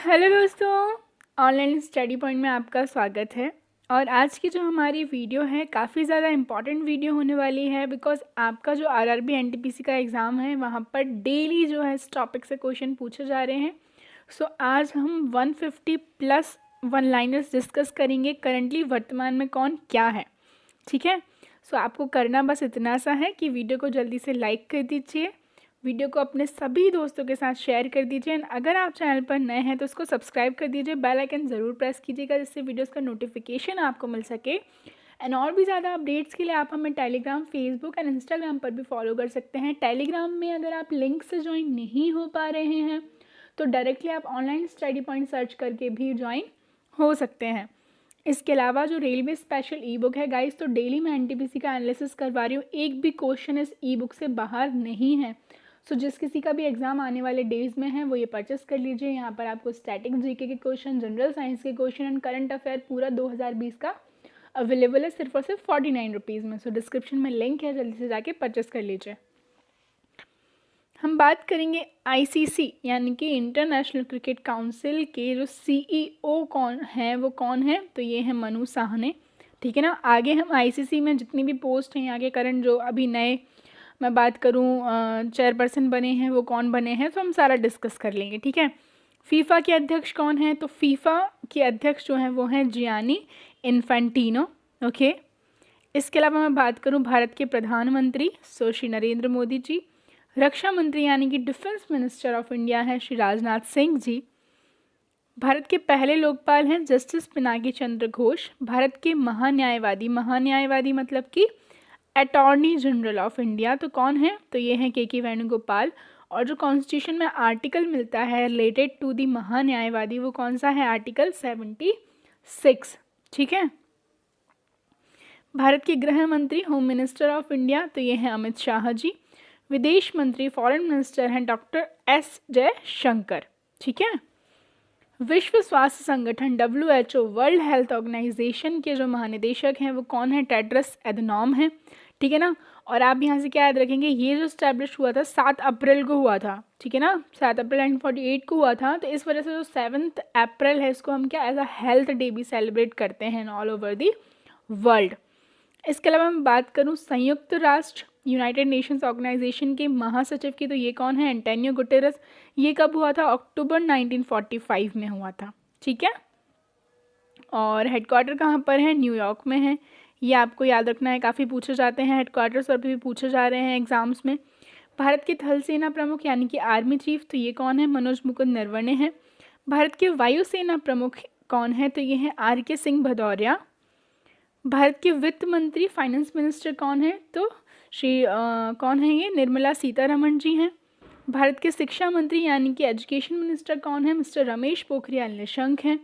Hello दोस्तों, online study point में आपका स्वागत है। और आज की जो हमारी वीडियो है काफ़ी ज़्यादा इम्पॉर्टेंट वीडियो होने वाली है, बिकॉज आपका जो आरआरबी एनटीपीसी का एग्ज़ाम है वहाँ पर डेली जो है इस टॉपिक से क्वेश्चन पूछे जा रहे हैं। सो आज हम 150 प्लस वन लाइनर्स डिस्कस करेंगे करंटली वर्तमान में कौन क्या है। ठीक है, सो आपको करना बस इतना सा है कि वीडियो को जल्दी से लाइक कर दीजिए, वीडियो को अपने सभी दोस्तों के साथ शेयर कर दीजिए एंड अगर आप चैनल पर नए हैं तो उसको सब्सक्राइब कर दीजिए, बेल आइकन ज़रूर प्रेस कीजिएगा जिससे वीडियोस का नोटिफिकेशन आपको मिल सके। एंड और भी ज़्यादा अपडेट्स के लिए आप हमें टेलीग्राम, फेसबुक एंड इंस्टाग्राम पर भी फॉलो कर सकते हैं। टेलीग्राम में अगर आप लिंक से ज्वाइन नहीं हो पा रहे हैं तो डायरेक्टली आप ऑनलाइन स्टडी पॉइंट सर्च करके भी ज्वाइन हो सकते हैं। इसके अलावा जो रेलवे स्पेशल ई बुक है गाइस, तो डेली मैं एनटीपीसी का एनालिसिस करवा रही हूँ, एक भी क्वेश्चन इस ई बुक से बाहर नहीं है। सो जिस किसी का भी एग्जाम आने वाले डेज में है वो ये परचेस कर लीजिए। यहाँ पर आपको स्टैटिक जीके के क्वेश्चन, जनरल साइंस के क्वेश्चन एंड करंट अफेयर पूरा 2020 का अवेलेबल है सिर्फ और सिर्फ 49 रुपीज़ में। सो डिस्क्रिप्शन में लिंक है, जल्दी से जाके परचेस कर लीजिए। हम बात करेंगे आईसीसी यानी कि इंटरनेशनल क्रिकेट काउंसिल के जो सीईओ कौन है, वो कौन है, तो ये है मनु साहनी। ठीक है ना। आगे हम आईसीसी में जितनी भी पोस्ट हैं आगे करंट जो अभी नए मैं बात करूं चेयरपर्सन बने हैं वो कौन बने हैं, तो हम सारा डिस्कस कर लेंगे। ठीक है। फीफा के अध्यक्ष कौन है, तो फीफा के अध्यक्ष जो हैं वो हैं जियानी इन्फेंटिनो। ओके। इसके अलावा मैं बात करूं भारत के प्रधानमंत्री श्री नरेंद्र मोदी जी। रक्षा मंत्री यानी कि डिफेंस मिनिस्टर ऑफ इंडिया है श्री राजनाथ सिंह जी। भारत के पहले लोकपाल हैं जस्टिस पिनाकी चंद्र घोष। भारत के महान्यायवादी मतलब कि अटॉर्नी जनरल ऑफ इंडिया, तो कौन है, तो ये हैं के वेणुगोपाल। और जो कॉन्स्टिट्यूशन में आर्टिकल मिलता है रिलेटेड टू दी महान्यायवादी, वो कौन सा है, आर्टिकल 76। ठीक है। भारत के गृह मंत्री, होम मिनिस्टर ऑफ इंडिया, तो ये हैं अमित शाह जी। विदेश मंत्री, फॉरेन मिनिस्टर हैं डॉक्टर एस जयशंकर। ठीक है। विश्व स्वास्थ्य संगठन WHO, वर्ल्ड हेल्थ ऑर्गेनाइजेशन के जो महानिदेशक हैं वो कौन है, टेड्रस एधनॉम है। ठीक है ना। और आप यहाँ से क्या याद रखेंगे, ये जो स्टैब्लिश हुआ था 7 अप्रैल को हुआ था। ठीक है ना, 7 अप्रैल 1948 को हुआ था। तो इस वजह से जो 7 अप्रैल है इसको हम क्या एज अ हेल्थ डे भी सेलिब्रेट करते हैं ऑल ओवर दी वर्ल्ड। इसके अलावा मैं बात करूँ संयुक्त राष्ट्र यूनाइटेड नेशंस ऑर्गेनाइजेशन के महासचिव की, तो ये कौन है, एंटोनियो गुटेरेस। ये कब हुआ था, अक्टूबर 1945 में हुआ था। ठीक है। और हेडक्वार्टर कहाँ पर है, न्यूयॉर्क में है। ये आपको याद रखना है, काफ़ी पूछे जाते हैं हेडक्वार्टर्स और भी पूछे जा रहे हैं एग्जाम्स में। भारत के थल सेना प्रमुख यानी कि आर्मी चीफ, तो ये कौन है, मनोज मुकुंद नरवणे हैं। भारत के वायुसेना प्रमुख कौन है, तो ये हैं RK सिंह भदौरिया। भारत के वित्त मंत्री, फाइनेंस मिनिस्टर कौन है, तो कौन है ये, निर्मला सीतारमण जी हैं। भारत के शिक्षा मंत्री यानी कि एजुकेशन मिनिस्टर कौन है, मिस्टर रमेश पोखरियाल निशंक हैं।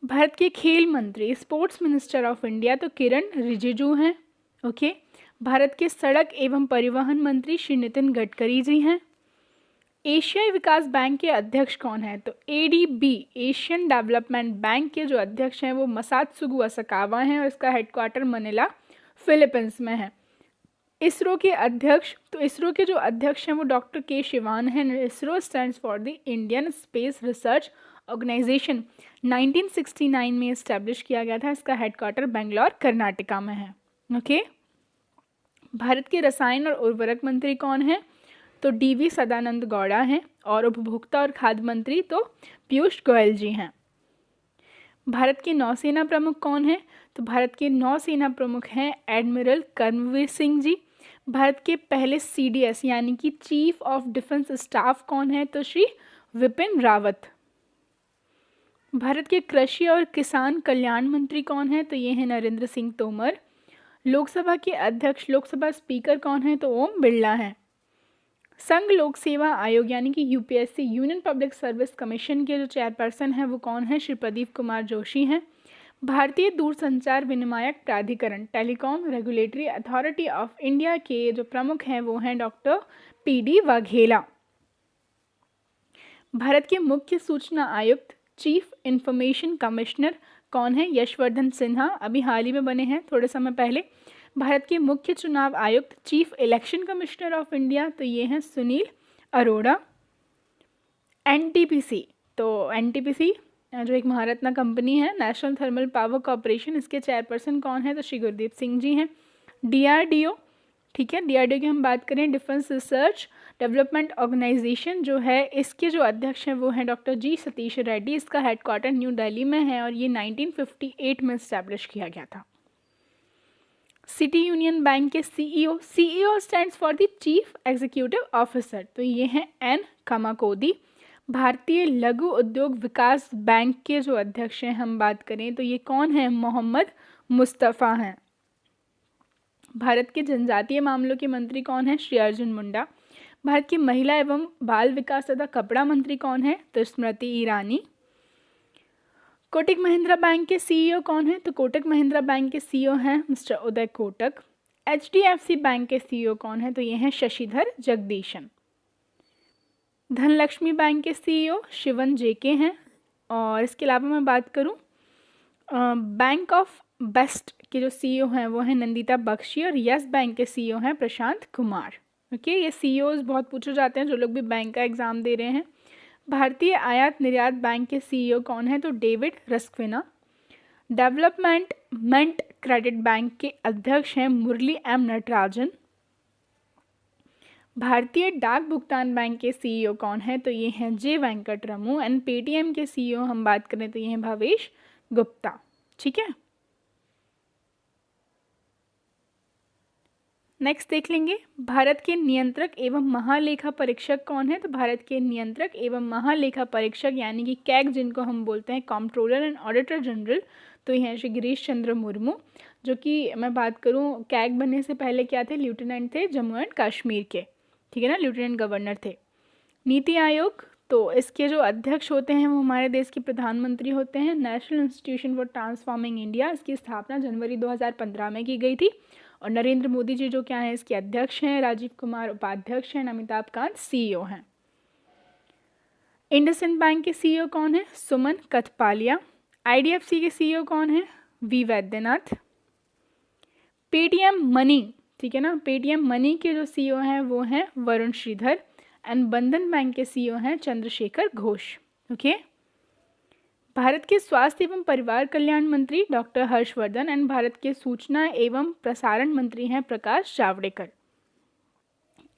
भारत के खेल मंत्री, स्पोर्ट्स मिनिस्टर ऑफ इंडिया, तो किरण रिजिजू हैं। ओके। भारत के सड़क एवं परिवहन मंत्री श्री नितिन गडकरी जी हैं। एशियाई विकास बैंक के अध्यक्ष कौन है, तो ADB, एशियन डेवलपमेंट बैंक के जो अध्यक्ष हैं वो मसात्सुगु असाकावा हैं और इसका हेडक्वार्टर मनीला फिलीपींस में है। इसरो के अध्यक्ष, तो इसरो के जो अध्यक्ष हैं वो डॉक्टर के शिवान हैं। ISRO stands for the Indian Space Research Organisation, 1969 में इस्टेब्लिश किया गया था। इसका हेडक्वार्टर बेंगलोर कर्नाटका में है। ओके। भारत के रसायन और उर्वरक मंत्री कौन है, तो DV सदानंद गौड़ा हैं। और उपभोक्ता और खाद्य मंत्री तो पीयूष गोयल जी हैं। भारत के नौसेना प्रमुख कौन है, तो भारत के नौसेना प्रमुख हैं एडमिरल कर्मवीर सिंह जी। भारत के पहले CDS यानी कि चीफ ऑफ डिफेंस स्टाफ कौन है, तो श्री विपिन रावत। भारत के कृषि और किसान कल्याण मंत्री कौन है, तो ये हैं नरेंद्र सिंह तोमर। लोकसभा के अध्यक्ष, लोकसभा स्पीकर कौन है, तो ओम बिरला हैं। संघ लोक सेवा आयोग यानी कि UPSC, union public service commission के जो चेयरपर्सन हैं वो कौन है, श्री प्रदीप कुमार जोशी हैं। भारतीय दूरसंचार विनियामक प्राधिकरण, telecom regulatory authority of India के जो प्रमुख हैं वो हैं डॉक्टर PD वाघेला। भारत के मुख्य सूचना आयुक्त, चीफ इंफॉर्मेशन कमिश्नर कौन है, यशवर्धन सिन्हा, अभी हाल ही में बने हैं थोड़े समय पहले। भारत के मुख्य चुनाव आयुक्त, chief election commissioner of India, तो ये हैं सुनील अरोड़ा। NTPC तो एनटीपीसी जो एक महारत्ना कंपनी है, नेशनल थर्मल पावर कॉरपोरेशन, इसके चेयरपर्सन कौन है? तो श्री गुरदीप सिंह जी हैं। डीआरडीओ, ठीक है, डीआरडीओ की हम बात करें, डिफेंस रिसर्च डेवलपमेंट ऑर्गेनाइजेशन जो है, इसके जो अध्यक्ष हैं वो हैं डॉक्टर जी सतीश रेड्डी। इसका हेडक्वार्टर न्यू दिल्ली में है और ये 1958 में इस्टेब्लिश किया गया था। सिटी यूनियन बैंक के CEO, CEO stands for the chief executive officer, तो ये हैं एन कामाकोदी। भारतीय लघु उद्योग विकास बैंक के जो अध्यक्ष हैं हम बात करें तो ये कौन है? मोहम्मद मुस्तफ़ा हैं। भारत के जनजातीय मामलों के मंत्री कौन है? श्री अर्जुन मुंडा। भारत की महिला एवं बाल विकास तथा कपड़ा मंत्री कौन है? तो स्मृति ईरानी। कोटक महिंद्रा बैंक के सीईओ कौन है? तो कोटक महिंद्रा बैंक के सीईओ हैं mister Uday Kotak. HDFC bank के सीईओ कौन है? तो ये हैं शशिधर जगदीशन। धनलक्ष्मी बैंक के सीईओ शिवन जेके हैं। और इसके अलावा मैं बात करूं, बैंक ऑफ बेस्ट के जो सीईओ हैं वो हैं नंदिता बख्शी और यस बैंक के सीईओ हैं प्रशांत कुमार। ओके, ये सीईओज बहुत पूछे जाते हैं जो लोग भी बैंक का एग्ज़ाम दे रहे हैं। भारतीय आयात निर्यात बैंक के सीईओ कौन है? तो डेविड रस्क्विना। डेवलपमेंट क्रेडिट बैंक के अध्यक्ष हैं मुरली एम नटराजन। भारतीय डाक भुगतान बैंक के सीईओ कौन है? तो ये हैं जे वेंकटरमू। एंड पेटीएम के सीईओ हम बात करें तो ये हैं भावेश गुप्ता। ठीक है, नेक्स्ट देख लेंगे, भारत के नियंत्रक एवं महालेखा परीक्षक कौन है? तो भारत के नियंत्रक एवं महालेखा परीक्षक यानी कि कैग जिनको हम बोलते हैं, कंट्रोलर एंड ऑडिटर जनरल, तो ये हैं श्री गिरीश चंद्र मुर्मू, जो कि मैं बात करूं कैग बनने से पहले क्या थे? लेफ्टिनेंट थे जम्मू एंड कश्मीर के, ठीक है ना, लेफ्टिनेंट गवर्नर थे। नीति आयोग, तो इसके जो अध्यक्ष होते हैं वो हमारे देश के प्रधानमंत्री होते हैं। National institution for transforming India, इसकी स्थापना जनवरी 2015 में की गई थी और नरेंद्र मोदी जी जो क्या है इसके अध्यक्ष हैं, राजीव कुमार उपाध्यक्ष हैं, अमिताभ कांत सीईओ हैं। इंडसइंड बैंक के सीईओ कौन है? सुमन कथपालिया। आईडीएफसी के सीईओ कौन है? वी वैद्यनाथ। पेटीएम मनी, ठीक है ना, पेटीएम मनी के जो सीईओ हैं वो हैं वरुण श्रीधर। एंड बंधन बैंक के सीईओ हैं चंद्रशेखर घोष। ओके, भारत के स्वास्थ्य एवं परिवार कल्याण मंत्री डॉक्टर हर्षवर्धन एंड भारत के सूचना एवं प्रसारण मंत्री हैं प्रकाश जावड़ेकर।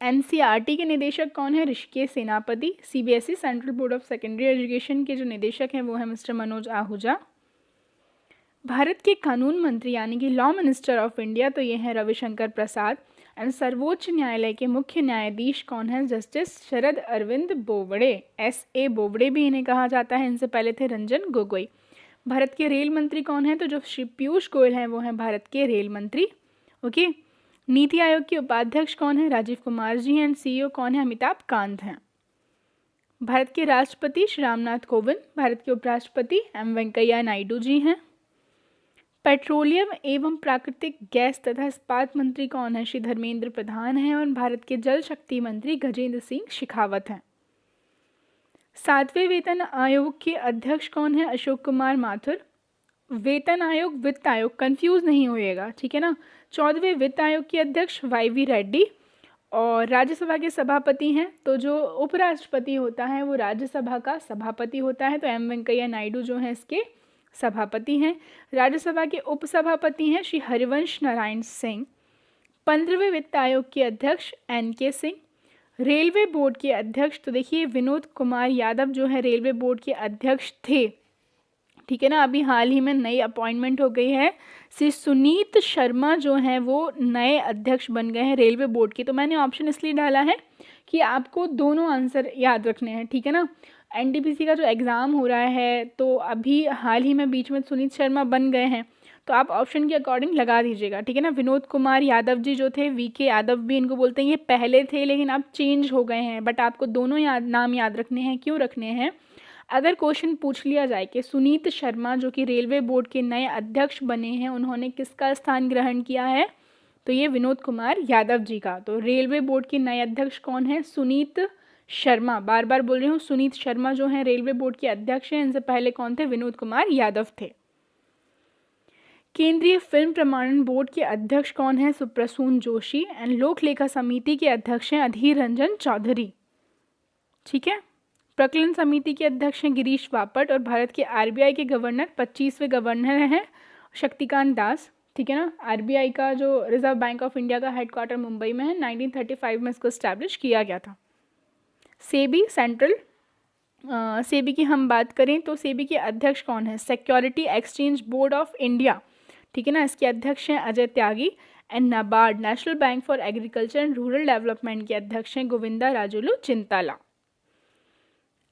एनसीईआरटी के निदेशक कौन है? ऋषिकेश सेनापति। CBSE central board of secondary education के जो निदेशक हैं वो हैं मिस्टर मनोज आहूजा। भारत के कानून मंत्री यानी कि लॉ मिनिस्टर ऑफ इंडिया, तो ये हैं रविशंकर प्रसाद। एंड सर्वोच्च न्यायालय के मुख्य न्यायाधीश कौन है? जस्टिस शरद अरविंद बोबड़े, एस.ए. बोबड़े भी इन्हें कहा जाता है। इनसे पहले थे रंजन गोगोई। भारत के रेल मंत्री कौन है? तो जो श्री पीयूष गोयल हैं वो हैं भारत के रेल मंत्री। ओके, नीति आयोग के उपाध्यक्ष कौन है? राजीव कुमार जी हैं। एंड सीईओ कौन है? अमिताभ कांत हैं। भारत के राष्ट्रपति श्री रामनाथ कोविंद। भारत के उपराष्ट्रपति एम वेंकैया नायडू जी हैं। पेट्रोलियम एवं प्राकृतिक गैस तथा इस्पात मंत्री कौन है? श्री धर्मेंद्र प्रधान हैं। और भारत के जल शक्ति मंत्री गजेंद्र सिंह शेखावत हैं। 7वें वेतन आयोग के अध्यक्ष कौन है? अशोक कुमार माथुर। वेतन आयोग वित्त आयोग, कंफ्यूज नहीं होइएगा, ठीक है ना। 14वें वित्त आयोग के अध्यक्ष वाई.वी. रेड्डी। और राज्यसभा के सभापति हैं, तो जो उपराष्ट्रपति होता है वो राज्यसभा का सभापति होता है, तो एम वेंकैया नायडू जो हैं इसके सभापति हैं। राज्यसभा के उपसभापति हैं श्री हरिवंश नारायण सिंह। 15वें वित्त आयोग के अध्यक्ष एन.के. सिंह। रेलवे बोर्ड के अध्यक्ष, तो देखिए विनोद कुमार यादव जो है रेलवे बोर्ड के अध्यक्ष थे, ठीक है ना। अभी हाल ही में नई अपॉइंटमेंट हो गई है, श्री सुनीत शर्मा जो हैं वो नए अध्यक्ष बन गए हैं रेलवे बोर्ड के। तो मैंने ऑप्शन इसलिए डाला है कि आपको दोनों आंसर याद रखने हैं, ठीक है ना। एनटीपीसी का जो एग्ज़ाम हो रहा है तो अभी हाल ही में बीच में सुनीत शर्मा बन गए हैं, तो आप ऑप्शन के अकॉर्डिंग लगा दीजिएगा, ठीक है ना। विनोद कुमार यादव जी जो थे, वी.के. यादव भी इनको बोलते हैं, ये पहले थे लेकिन अब चेंज हो गए हैं, बट आपको दोनों नाम याद रखने हैं। क्यों रखने हैं? अगर क्वेश्चन पूछ लिया जाए कि सुनीत शर्मा जो कि रेलवे बोर्ड के नए अध्यक्ष बने हैं, उन्होंने किसका स्थान ग्रहण किया है? तो ये विनोद कुमार यादव जी का। तो रेलवे बोर्ड के नए अध्यक्ष कौन है? सुनीत शर्मा, बार बार बोल रही हूँ, सुनीत शर्मा जो हैं रेलवे बोर्ड के अध्यक्ष हैं। इनसे पहले कौन थे? विनोद कुमार यादव थे। केंद्रीय फिल्म प्रमाणन बोर्ड के अध्यक्ष कौन है? सुप्रसून जोशी। एंड लोक लेखा समिति के अध्यक्ष हैं अधीर रंजन चौधरी, ठीक है। प्रकलन समिति के अध्यक्ष हैं गिरीश बापट और भारत के आरबीआई के गवर्नर 25वें गवर्नर हैं शक्तिकांत दास। ठीक है ना। आरबीआई का जो रिजर्व बैंक ऑफ इंडिया का हेडक्वार्टर मुंबई में है, 1935 में इसको इस्टेब्लिश किया गया था। सेबी सेंट्रल सेबी की हम बात करें तो सेबी के अध्यक्ष कौन है? Security exchange board of India. ठीक है ना। इसके अध्यक्ष हैं Ajay Tyagi. And NABARD national bank for agriculture and rural development के अध्यक्ष हैं गोविंदा राजुलू चिंताला।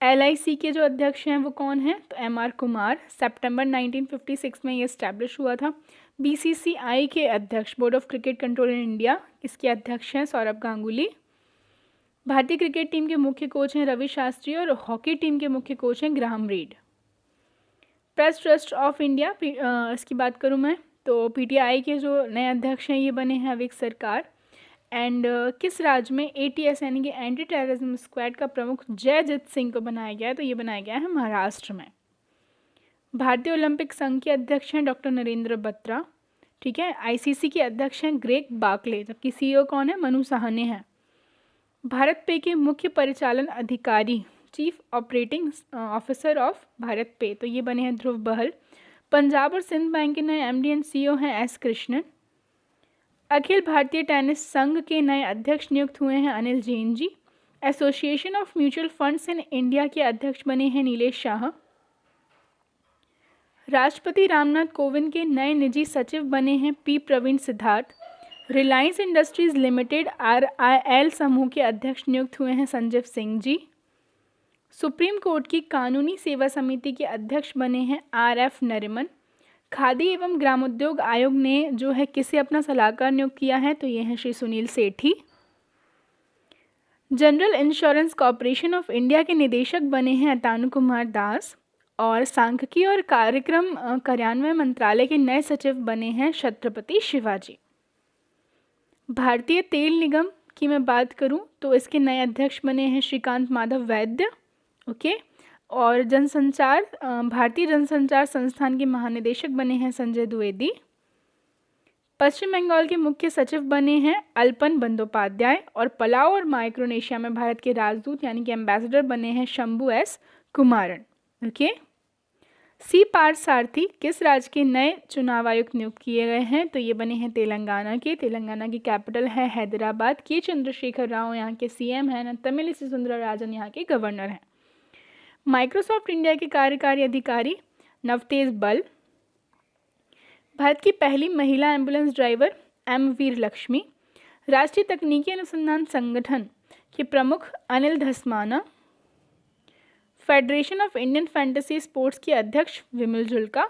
एलआईसी के जो अध्यक्ष हैं वो कौन हैं? तो एमआर कुमार। सितंबर 1956 में ये इस्टेब्लिश हुआ था। बीसीसीआई के अध्यक्ष board of cricket control in India, इसके अध्यक्ष हैं सौरभ गांगुली। भारतीय क्रिकेट टीम के मुख्य कोच हैं रवि शास्त्री और हॉकी टीम के मुख्य कोच हैं Graham read. Press trust of India इसकी बात करूं मैं तो पीटीआई के जो नए अध्यक्ष हैं ये बने हैं अविक सरकार। एंड किस राज्य में एटीएस यानी कि एंटी टेररिज्म स्क्वाड का प्रमुख जयजीत सिंह को बनाया गया है? तो ये बनाया गया है महाराष्ट्र में। भारतीय ओलंपिक संघ के अध्यक्ष हैं डॉक्टर नरेंद्र बत्रा। ठीक है। आईसीसी के अध्यक्ष हैं ग्रेग बार्कले, जबकि सीईओ कौन है? मनु साहनी है। भारत पे के मुख्य परिचालन अधिकारी chief operating officer of Bharat पे, तो ये बने हैं ध्रुव बहल। पंजाब और सिंध बैंक के नए एमडी एंड सीईओ हैं एस कृष्णन। अखिल भारतीय टेनिस संघ के नए अध्यक्ष नियुक्त हुए हैं Anil Jain ji. Association of mutual funds in India के अध्यक्ष बने हैं नीलेश शाह। राष्ट्रपति रामनाथ कोविंद के नए निजी सचिव बने हैं P Praveen Siddharth. Reliance Industries Limited RIL समूह के अध्यक्ष नियुक्त हुए हैं संजीव सिंह जी। सुप्रीम कोर्ट की कानूनी सेवा समिति के अध्यक्ष बने हैं आरएफ नरिमन। खादी एवं ग्रामोद्योग आयोग ने जो है किसे अपना सलाहकार नियुक्त किया है? तो ये हैं Shri Sunil Sethi. General insurance corporation of India के निदेशक बने हैं अतानु कुमार दास। और सांख्यिकी और कार्यक्रम कार्यान्वयन मंत्रालय के नए सचिव बने हैं छत्रपति शिवाजी। भारतीय तेल निगम की मैं बात करूं तो इसके नए अध्यक्ष बने हैं श्रीकांत माधव वैद्य। ओके। और जनसंचार भारतीय जनसंचार संस्थान के महानिदेशक बने हैं संजय द्विवेदी। पश्चिम बंगाल के मुख्य सचिव बने हैं अल्पन बंदोपाध्याय। और पलाव और माइक्रोनेशिया में भारत के राजदूत यानी कि एम्बेसडर बने हैं शंभू एस कुमारन। ओके। सी पार्थ सारथी किस राज्य के नए चुनाव आयुक्त नियुक्त किए गए हैं? तो ये बने हैं तेलंगाना के। तेलंगाना की कैपिटल है हैदराबाद। के चंद्रशेखर राव यहाँ के सीएम हैं ना। तमिलिसै सुंदरराजन यहाँ के गवर्नर हैं। माइक्रोसॉफ्ट इंडिया के कार्यकारी अधिकारी नवतेज बल। भारत की पहली महिला ambulance driver M Veer Lakshmi. राष्ट्रीय तकनीकी अनुसंधान संगठन के प्रमुख Anil Dhasmana. Federation of Indian fantasy sports के अध्यक्ष Vimal Julka.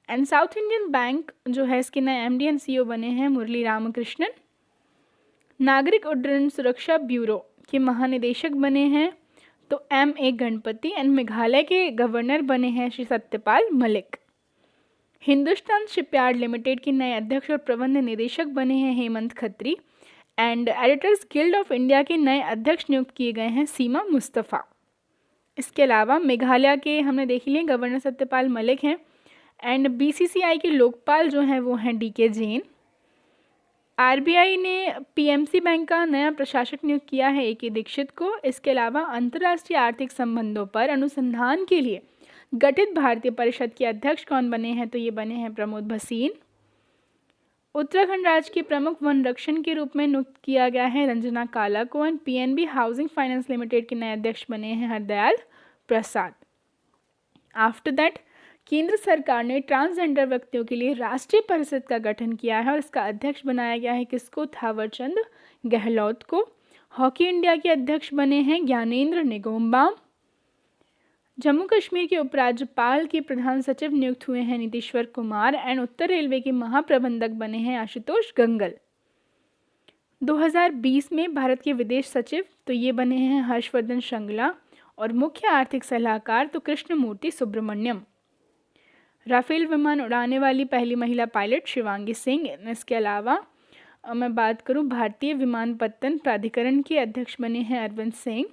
And south Indian bank जो है इसके नए एमडी एंड सीईओ बने हैं मुरली रामकृष्णन। नागरिक उड्डयन सुरक्षा ब्यूरो के महानिदेशक बने हैं तो M A Ganpati. And Meghalaya के गवर्नर बने हैं श्री सत्यपाल मलिक। हिंदुस्तान शिपयार्ड लिमिटेड के नए अध्यक्ष और प्रबंध निदेशक बने हैं Hemant Khatri. And Editors Guild of India के नए अध्यक्ष नियुक्त किए गए हैं सीमा मुस्तफ़ा। इसके अलावा मेघालय के हमने देख लिए गवर्नर सत्यपाल मलिक हैं। एंड बीसीसीआई के लोकपाल जो हैं वो हैं डीके जैन। आरबीआई ने पीएमसी बैंक का नया प्रशासक नियुक्त किया है एके दीक्षित को। इसके अलावा अंतर्राष्ट्रीय आर्थिक संबंधों पर अनुसंधान के लिए गठित भारतीय परिषद के अध्यक्ष कौन बने हैं? तो ये बने हैं प्रमोद भसीन। उत्तराखंड राज्य के प्रमुख वन रक्षण के रूप में नियुक्त किया गया है रंजना काला को। And PNB housing finance limited के नए अध्यक्ष बने हैं हरदयाल प्रसाद। आफ्टर दैट केंद्र सरकार ने ट्रांसजेंडर व्यक्तियों के लिए राष्ट्रीय परिषद का गठन किया है और इसका अध्यक्ष बनाया गया है किसको? थावरचंद गहलोत को। हॉकी इंडिया के अध्यक्ष बने हैं ज्ञानेंद्र निगोम्बाम। जम्मू कश्मीर के उपराज्यपाल के प्रधान सचिव नियुक्त हुए हैं Nitishwar Kumar. And Uttar railway के महाप्रबंधक बने हैं आशुतोष गंगल। 2020 में भारत के विदेश सचिव तो ये बने हैं हर्षवर्धन श्रृंगला। और मुख्य आर्थिक सलाहकार तो कृष्णमूर्ति सुब्रमण्यम। राफेल विमान उड़ाने वाली पहली महिला पायलट शिवांगी सिंह। इसके अलावा मैं बात करूं भारतीय विमानपत्तन प्राधिकरण के अध्यक्ष बने हैं अरविंद सिंह।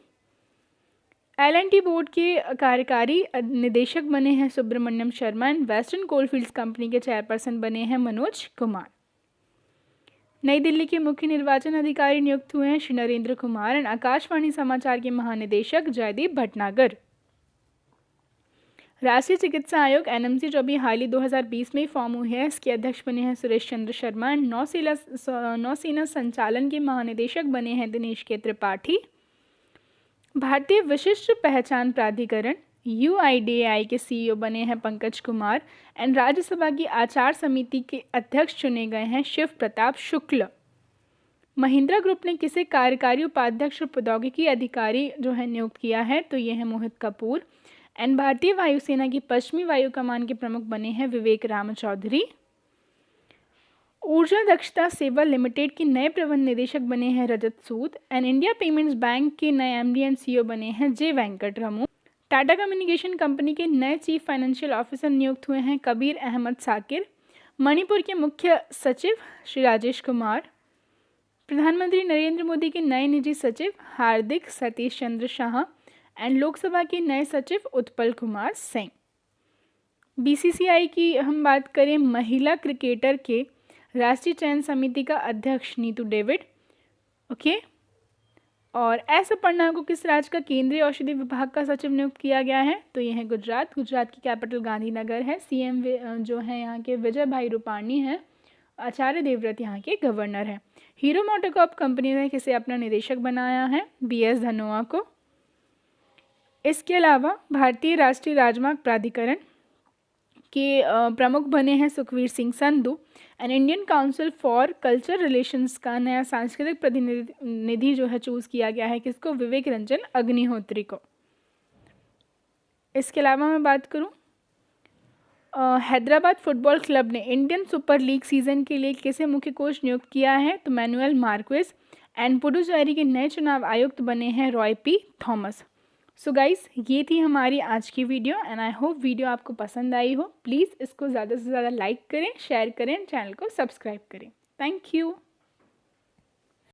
एल&टी बोर्ड के कार्यकारी निदेशक बने हैं Subramaniam Sharma. And Western Coalfields company के चेयरपर्सन बने हैं मनोज कुमार। नई दिल्ली के मुख्य निर्वाचन अधिकारी नियुक्त हुए हैं श्री नरेंद्र कुमार एंड आकाशवाणी समाचार के महानिदेशक जयदीप भटनागर। राष्ट्रीय चिकित्सा आयोग एनएमसी जो अभी हाल ही 2020 में ही फॉर्म हुई है, इसके अध्यक्ष बने हैं सुरेश चंद्र शर्मा एंड नौसेना संचालन के महानिदेशक बने हैं दिनेश के त्रिपाठी। भारतीय विशिष्ट पहचान प्राधिकरण UIDAI के CEO बने हैं पंकज कुमार एंड राज्यसभा की आचार समिति के अध्यक्ष चुने गए हैं शिव प्रताप शुक्ल। महिंद्रा ग्रुप ने किसे कार्यकारी उपाध्यक्ष और प्रौद्योगिकी अधिकारी जो है नियुक्त किया है, तो ये है मोहित कपूर एंड भारतीय वायुसेना की पश्चिमी वायु कमान के प्रमुख बने हैं विवेक राम चौधरी। ऊर्जा दक्षता सेवा लिमिटेड के नए प्रबंध निदेशक बने हैं रजत सूद एंड इंडिया पेमेंट्स बैंक के नए MD एंड CEO बने हैं जे वेंकटरमू। टाटा कम्युनिकेशन कंपनी के नए चीफ फाइनेंशियल ऑफिसर नियुक्त हुए हैं कबीर अहमद साकिर। मणिपुर के मुख्य सचिव श्री राजेश कुमार। प्रधानमंत्री नरेंद्र मोदी के नए निजी सचिव हार्दिक सतीश चंद्र शाह एंड लोकसभा के नए सचिव उत्पल कुमार सिंह। BCCI की हम बात करें, महिला क्रिकेटर के राष्ट्रीय चयन समिति का अध्यक्ष नीतू डेविड। ओके, और ऐसा पढ़ना को किस राज्य का केंद्रीय औषधि विभाग का सचिव नियुक्त किया गया है, तो ये है गुजरात। गुजरात की कैपिटल गांधीनगर है। CM जो है यहाँ के विजय भाई रूपाणी हैं। आचार्य देवव्रत यहाँ के गवर्नर हैं। हीरो मोटोकॉर्प कंपनी ने किसे अपना निदेशक बनाया है, BS धनोआ को। इसके अलावा भारतीय राष्ट्रीय राजमार्ग प्राधिकरण के प्रमुख बने हैं Sukhvir Singh Sandhu and Indian Council for Culture Relations का नया सांस्कृतिक प्रतिनिधि जो है चूज़ किया गया है किसको, विवेक रंजन अग्निहोत्री को। इसके अलावा मैं बात करूं, हैदराबाद फुटबॉल क्लब ने इंडियन सुपर लीग सीजन के लिए किसे मुख्य कोच नियुक्त किया है, तो मैनुअल मार्क्वेज एंड पुडुचेरी के नए चुनाव आयुक्त बने हैं Roy P Thomas. So guys, ये थी हमारी आज की video and I hope video आपको पसंद आई हो। प्लीज़ इसको ज़्यादा से ज़्यादा लाइक करें, शेयर करें, चैनल को सब्सक्राइब करें। Thank you.